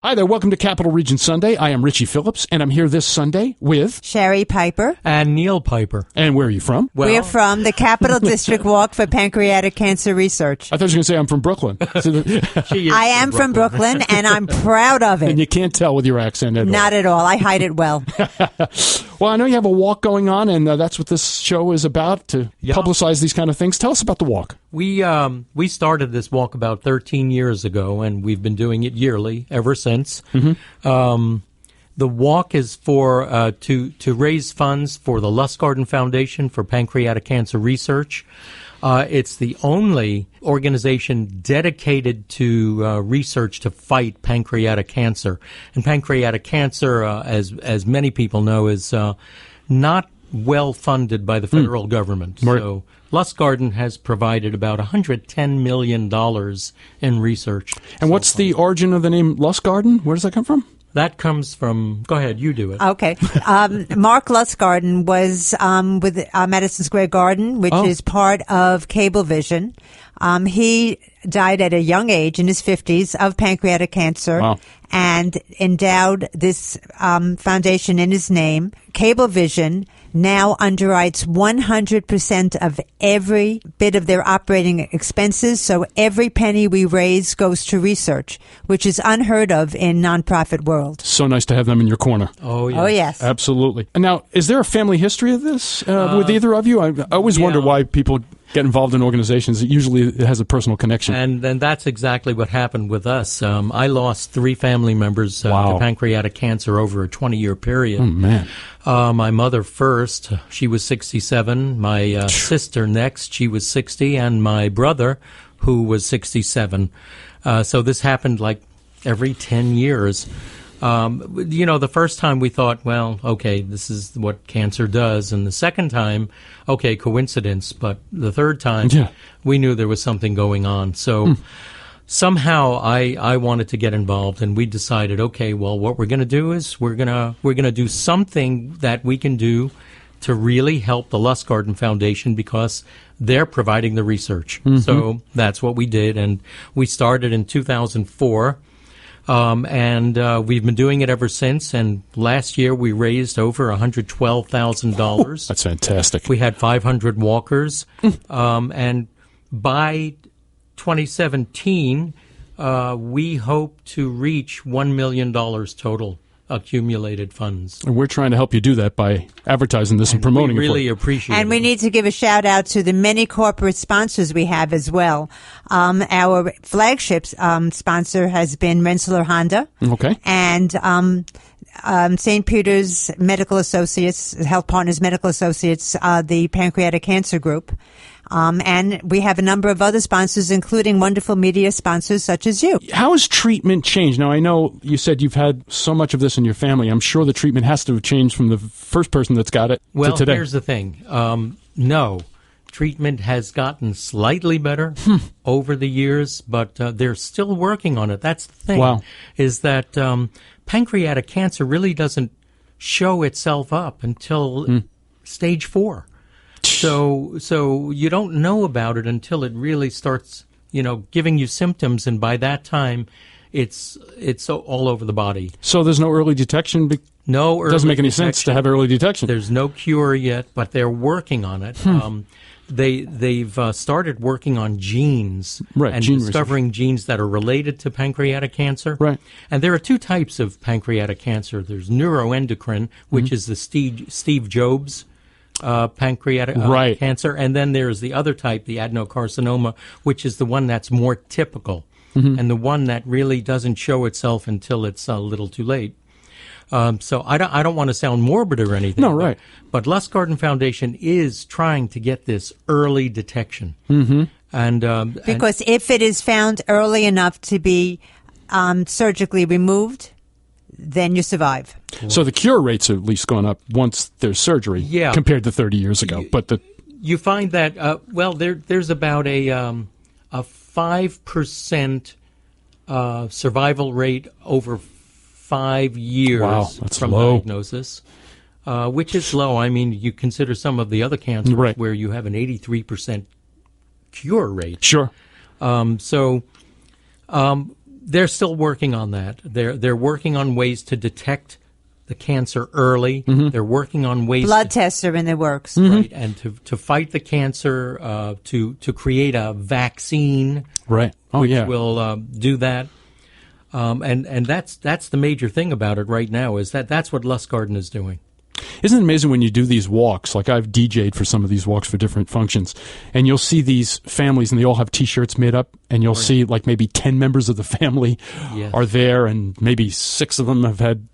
Hi there, welcome to Capital Region Sunday. I am Richie Phillips, and I'm here this Sunday with Shari Piper. And Neil Piper. And where are you from? Well, we're from the Capital District Walk for Pancreatic Cancer Research. I thought you were going to say I'm from Brooklyn. I am from Brooklyn, and I'm proud of it. And you can't tell with your accent at all. Not at all. I hide it well. Well, I know you have a walk going on, and that's what this show is about, to publicize these kind of things. Tell us about the walk. We started this walk about 13 years ago, and we've been doing it yearly ever since. Mm-hmm. The walk is for to raise funds for the Lustgarten Foundation for Pancreatic Cancer Research. It's the only organization dedicated to research to fight pancreatic cancer. And pancreatic cancer, as many people know, is not well funded by the federal government. So Lustgarten has provided about $110 million in research. And what's the origin of the name Lustgarten? Where does that come from? That comes from, go ahead, you do it. Okay. Mark Lustgarten was with Madison Square Garden, which is part of Cablevision. He died at a young age, in his 50s, of pancreatic cancer, and endowed this foundation in his name. Cablevision now underwrites 100% of every bit of their operating expenses, so every penny we raise goes to research, which is unheard of in nonprofit world. So nice to have them in your corner. Oh, yes. Oh, yes. Absolutely. And now, is there a family history of this with either of you? I always wonder why people get involved in organizations. Usually it has a personal connection. And that's exactly what happened with us. I lost 3 family members to pancreatic cancer over a 20-year period. Oh, man. My mother first, she was 67. My sister next, she was 60. And my brother, who was 67. So this happened like every 10 years. The first time we thought, well, okay, this is what cancer does. And the second time, okay, coincidence. But the third time, we knew there was something going on. So somehow I wanted to get involved, and we decided, okay, well, what we're going to do is we're going to do something that we can do to really help the Lustgarten Foundation, because they're providing the research. Mm-hmm. So that's what we did. And we started in 2004. And we've been doing it ever since. And last year we raised over $112,000. That's fantastic. We had 500 walkers. And by 2017, we hope to reach $1 million total accumulated funds. And we're trying to help you do that by advertising this and promoting it. We really it. appreciate it. And we need to give a shout out to the many corporate sponsors we have as well. Our flagship sponsor has been Rensselaer Honda. Okay. And St. Peter's Medical Associates, Health Partners Medical Associates, the Pancreatic Cancer Group. And we have a number of other sponsors, including wonderful media sponsors such as you. How has treatment changed? Now, I know you said you've had so much of this in your family. I'm sure the treatment has to have changed from the first person that's got it to today. Well, here's the thing. No. Treatment has gotten slightly better over the years, but they're still working on it. That's the thing. Wow. Is that pancreatic cancer really doesn't show itself up until stage 4. So you don't know about it until it really starts, giving you symptoms, and by that time, it's all over the body. So there's no early detection? No early It doesn't make any detection. sense to have early detection. There's no cure yet, but they're working on it. They've started working on genes and discovering genes that are related to pancreatic cancer. Right. And there are 2 types of pancreatic cancer. There's neuroendocrine, which is the Steve Jobs pancreatic cancer, and then there's the other type, the adenocarcinoma, which is the one that's more typical, and the one that really doesn't show itself until it's a little too late. So I don't want to sound morbid or anything. No, right. But Lustgarten Foundation is trying to get this early detection, and because if it is found early enough to be surgically removed, then you survive. So the cure rates are at least gone up once there's surgery compared to 30 years ago. But you find that, there's about a 5% survival rate over 5 years from diagnosis, which is low. I mean, you consider some of the other cancers where you have an 83% cure rate. Sure. They're still working on that. They're working on ways to detect the cancer early. They're working on ways. Blood tests are in the works, right? And to fight the cancer, to create a vaccine, right? Oh, which yeah. will do that. And that's the major thing about it right now is that's what Lustgarten is doing. Isn't it amazing when you do these walks? Like I've DJ'd for some of these walks for different functions, and you'll see these families, and they all have T-shirts made up, and you'll see like maybe 10 members of the family are there, and maybe 6 of them have had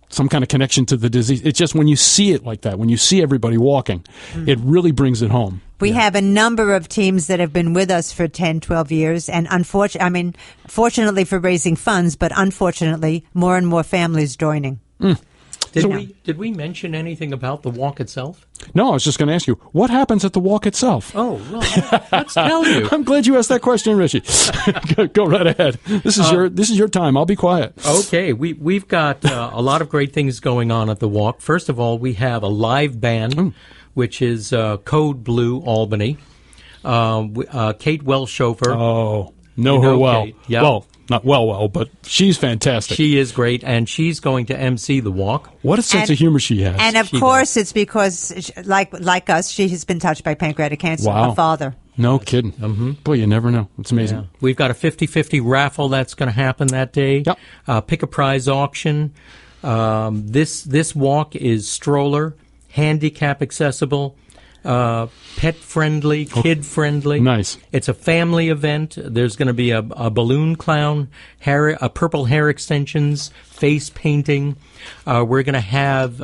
some kind of connection to the disease. It's just when you see it like that, when you see everybody walking, it really brings it home. We have a number of teams that have been with us for 10, 12 years, and fortunately for raising funds, but unfortunately, more and more families joining. Did we mention anything about the walk itself? No, I was just going to ask you, what happens at the walk itself? Oh, well, let's tell you. I'm glad you asked that question, Richie. Go right ahead. This is your time. I'll be quiet. Okay, we've got a lot of great things going on at the walk. First of all, we have a live band, which is Code Blue Albany. Kate Welshofer. Oh, know her well. Kate. Yep. Well, not well, but she's fantastic. She is great, and she's going to MC the walk. What a sense of humor she has. And of course, it's because, like us, she has been touched by pancreatic cancer. Wow. Her father. No kidding. Boy, you never know. It's amazing. Yeah. We've got a 50-50 raffle that's going to happen that day. Yep. Pick a prize auction. This walk is stroller, handicap accessible, pet friendly, kid friendly. Nice. It's a family event. There's going to be a balloon clown, purple hair extensions, face painting. We're going to have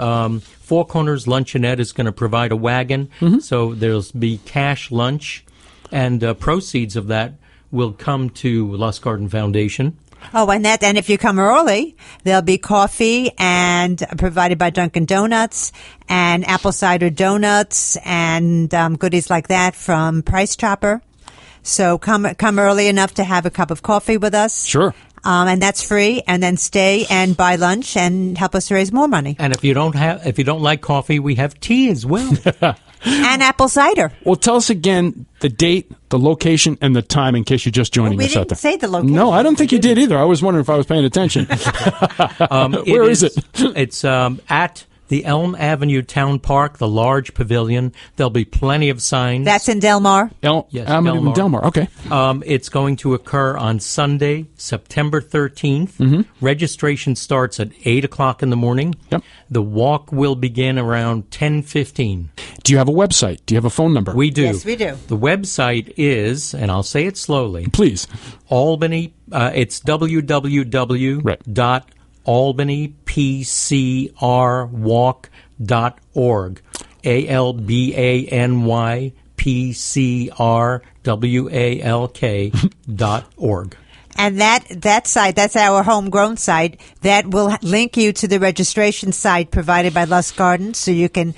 Four Corners Luncheonette is going to provide a wagon. So there'll be cash lunch, and proceeds of that will come to Lustgarten Foundation. Oh, and if you come early, there'll be coffee and provided by Dunkin' Donuts and apple cider donuts and goodies like that from Price Chopper. So come early enough to have a cup of coffee with us. Sure. And that's free, and then stay and buy lunch and help us raise more money. And if you don't like coffee, we have tea as well. And apple cider. Well, tell us again the date, the location, and the time in case you're just joining us out there. We didn't say the location. No, I don't think you did either. I was wondering if I was paying attention. Where is it? It's at the Elm Avenue Town Park, the large pavilion. There'll be plenty of signs. That's in Del Mar? Yes, Del Mar. Okay. It's going to occur on Sunday, September 13th. Registration starts at 8 o'clock in the morning. Yep. The walk will begin around 10:15. Do you have a website? Do you have a phone number? We do. Yes, we do. The website is, and I'll say it slowly. Please. Albany, it's www.albanypcrwalk.org. ALBANYPCRWALK.org. And that site, that's our homegrown site, that will link you to the registration site provided by Lustgarten, so you can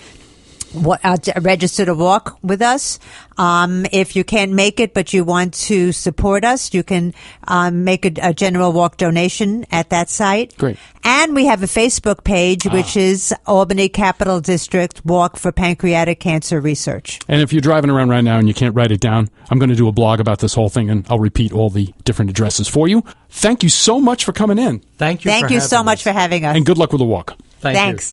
register to walk with us. If you can't make it, but you want to support us, you can make a general walk donation at that site. Great. And we have a Facebook page, which is Albany Capital District Walk for Pancreatic Cancer Research. And if you're driving around right now and you can't write it down, I'm going to do a blog about this whole thing, and I'll repeat all the different addresses for you. Thank you so much for coming in. Thank you so much for having us. And good luck with the walk. Thanks. Thanks.